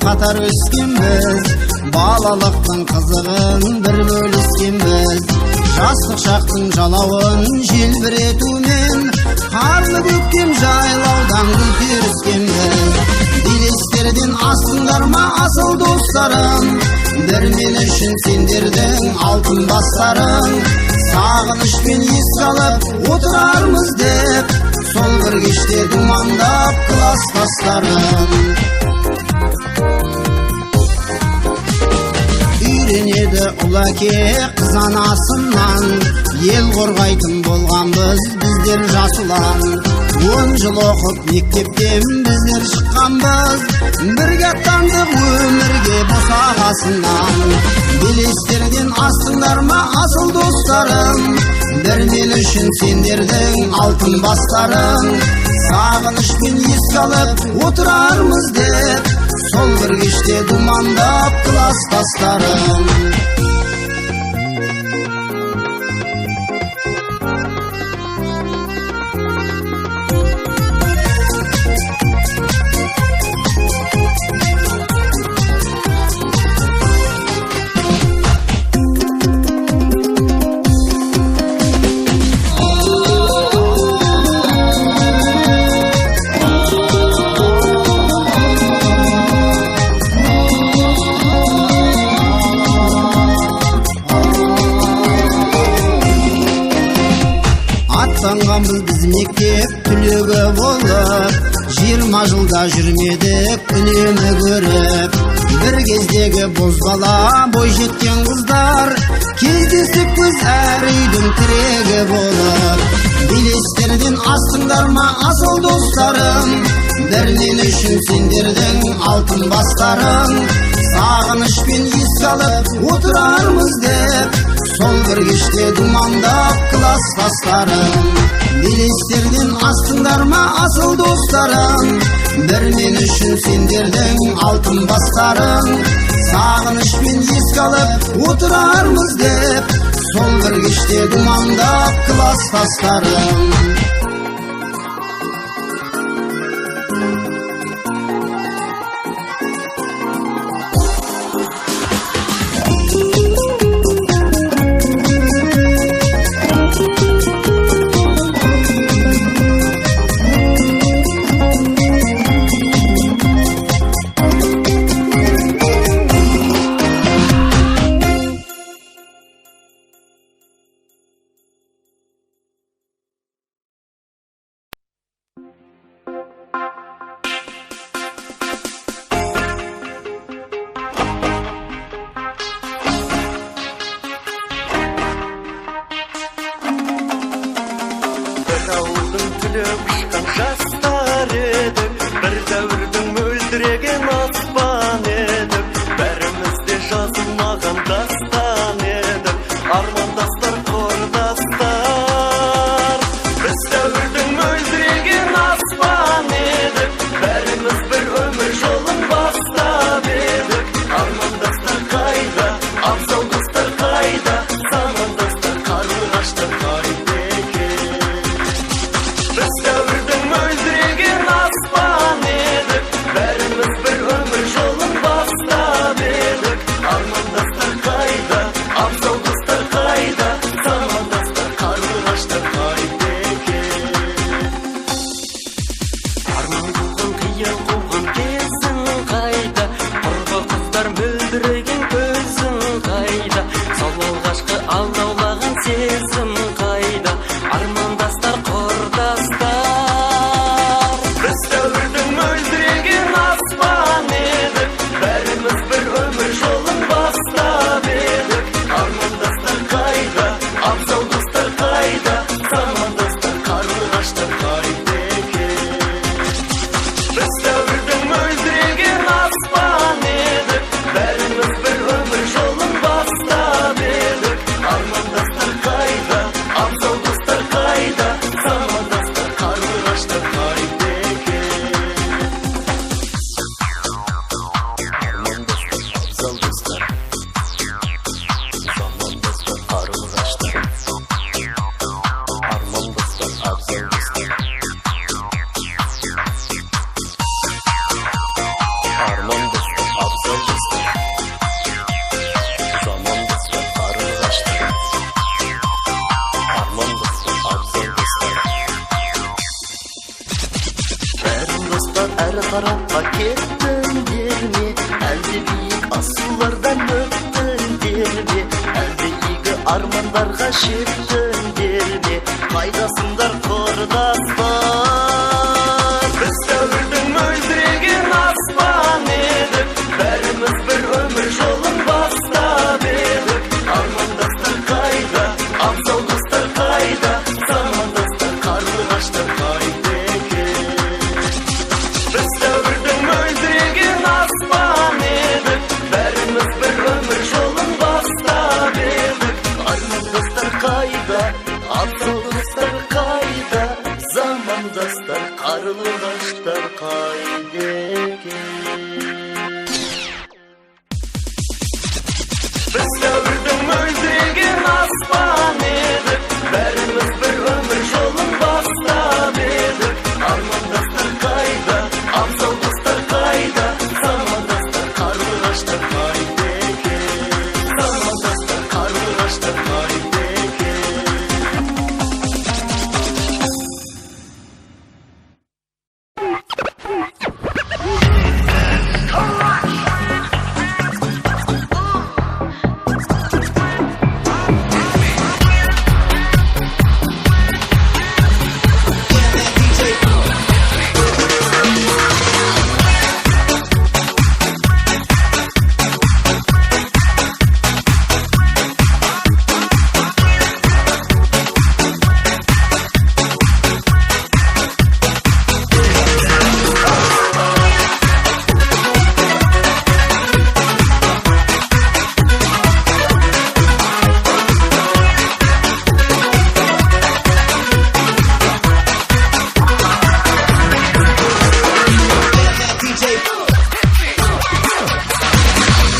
Қатар өскенбіз, балалықтың қызығын бір бөліскенбіз. Жастық шақтың жалауын желбіретумен, қарлы көктем жайлаудан гүл теріскенбіз. Белестерден астыңдар ма асыл достарым, бір мен үшін сендердің алтын бастарың. Сағынышпен еске алып отырармыз деп, сол бір кеште думандап класстастарым. Үйренеді ұл әке қыз анасынан, ел қорғайтын болғанбыз біздер жас ұлан. 10 жыл оқып мектептен біздер шыққанбыз, бірге аттандық өмірге босағасынан. Белестерден астыңдар ма асыл достарым, бір мен үшін сендердің алтын бастарың. Сағынышпен еске алып отырармыз деп, сол бір кеште думандап класстастарым. Біз мектеп түлегі болып, 20 жылда жүрмедік үнемі көріп. Бір кездегі бозбала бой жеткен қыздар, кездесіп біз әр үйдің тірегі болып. Белестерден астыңдар ма асыл достарым, бір мен үшін сендердің алтын бастарың. Сағынышпен еске алып отырармыз деп, сол бір кеште думандап класстастарым. Белестерден астыңдар ма асыл достарым, бір мен үшін сендердің алтын бастарың. Сағынышпен еске алып отырармыз деп, сол бір кеште думандап класстастарым. Жастар едік, бір дәуірдің мөлдіреген аспан едік. Бәріміз де жазылмаған дастан едік, армандастар, құрдастар. Біз дәуірдің мөлдіреген аспан едік, бәріміз бір өмір жолын бастап едік. Армандастар қайда, абзал достар қайда, замандастар қарлығаштар қайда екен. Біз дәуірдің мөлдіреген аспан едік, бәріміз бір өмір жол жолға кеттіңдер ме, әлде биік асулардан өттіңдер ме, әлде игі армандарға жеттіңдер ме, қайдасыңдар құрдастар? Біз дәуірдің мөлдіреген аспан едік, бәріміз бір өмір жолын бастап едік. Армандастар қайда, абзал достар қайда, замандастар қарлығаштар қайда екен? Біз дәуірдің мөлдіреген аспан едік, бәріміз бір өмір жолын бастап едік. Армандастар қайда, абзал достар қайда, замандастар қарлығаштар қайда екен? Біз дәуірдің мөлдіреген аспан едік, бәріміз бір өмір жолын бастап едік. Армандастар қайда, абзал достар қайда, замандастар қарлығаштар қайда екен? Замандастар қарлығаштар қайда екен?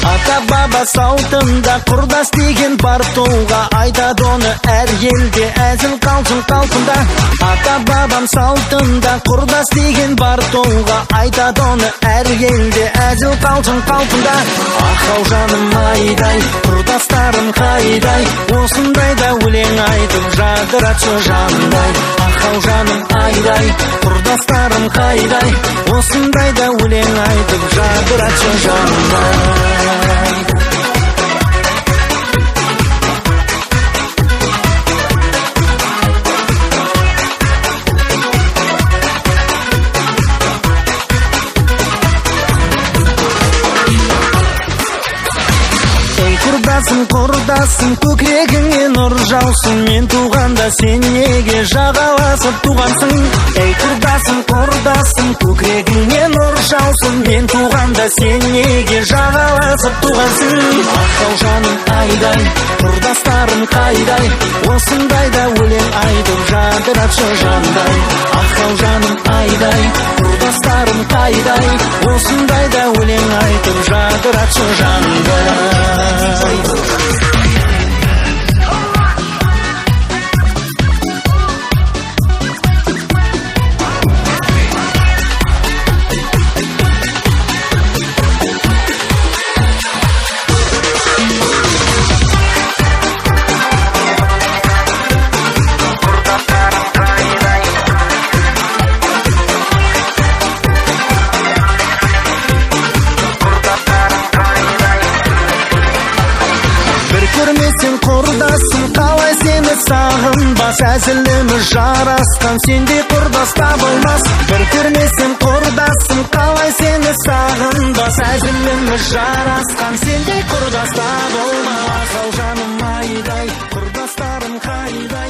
Ата-баба салтында құрдас деген бар толға, айтады оны әр елде әзіл қалжың қалпында. Ата-бабам салтында құрдас деген бар толға, айтады оны әр елде әзіл қалжың қалпында. Ақау жаным айдай, құрдастарым қайдай, осындайда өлең айтып жадыратшы жандай. Ақау жаным айдай, құрдастарым қайдай, осындайда өлең айтып жадыратшы жандай. Құрдасым, көкірегіңе нұр жаусын, мен туғанда сен неге жағаласып туғансың? Ей құрдасым, көкірегіңе нұр жаусын, мен туғанда сен неге жағаласып туғансың? Ақау жаным айдай, құрдастарым қайдай, осындайда өлең айтып жадыратшы жандай. Ақау жаным айдай, құрдастарым қайдай, осындайда өлең айтып жадыратшы жандай. Құрдасым, қалай сені сағынбас, әзіліміз жарасқан, сендей құрдас табылмас. Бір көрмесем құрдасым, қалай сені сағынбас, әзіліміз жарасқан, сендей құрдас табылмас. Ақау жаным айдай, құрдастарым қайдай,